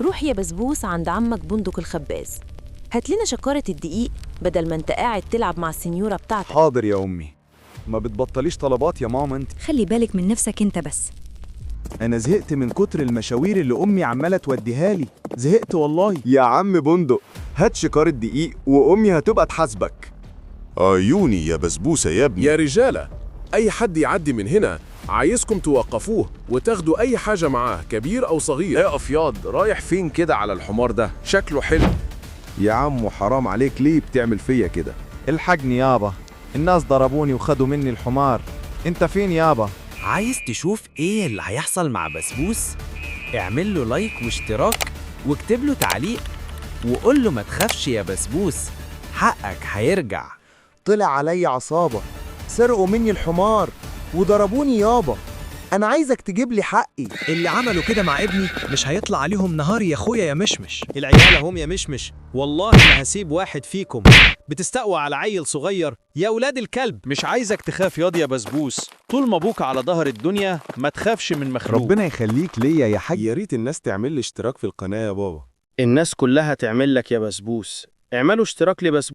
روح يا بسبوس عند عمك بندق الخباز، هات لنا شكارة الدقيق بدل ما انت قاعد تلعب مع السنيورة بتاعتك. حاضر يا أمي. ما بتبطليش طلبات يا ماما انت. خلي بالك من نفسك انت بس. أنا زهقت من كتر المشاوير اللي أمي عمالة توديها لي، زهقت والله. يا عم بندق، هات شكارة دقيق وأمي هتبقى تحاسبك. عيوني يا بسبوسة يا ابني. يا رجالة، أي حد يعدي من هنا عايزكم توقفوه وتاخدوا أي حاجة معاه، كبير أو صغير. ايه أفياض، رايح فين كده على الحمار ده؟ شكله حلو. يا عم حرام عليك، ليه بتعمل فيا كده؟ الحقني يابا، الناس ضربوني وخدوا مني الحمار. انت فين يابا؟ عايز تشوف ايه اللي هيحصل مع بسبوس؟ اعمل له لايك واشتراك واكتب له تعليق وقول له ما تخافش يا بسبوس، حقك هيرجع. طلع علي عصابة، سرقوا مني الحمار وضربوني يابا. أنا عايزك تجيب لي حقي. اللي عملوا كده مع ابني مش هيطلع عليهم نهاري يا اخويا يا مشمش. العيال هم يا مشمش، والله ما هسيب واحد فيكم. بتستقوى على عيل صغير يا ولاد الكلب. مش عايزك تخاف ياض يا بسبوس، طول ما ابوك على ظهر الدنيا ما تخافش من مخلوق. ربنا يخليك ليا يا حاج. يا ريت الناس تعمل لي اشتراك في القناة يا بابا. الناس كلها تعمل لك يا بسبوس. اعملوا اشتراك لبسبوس.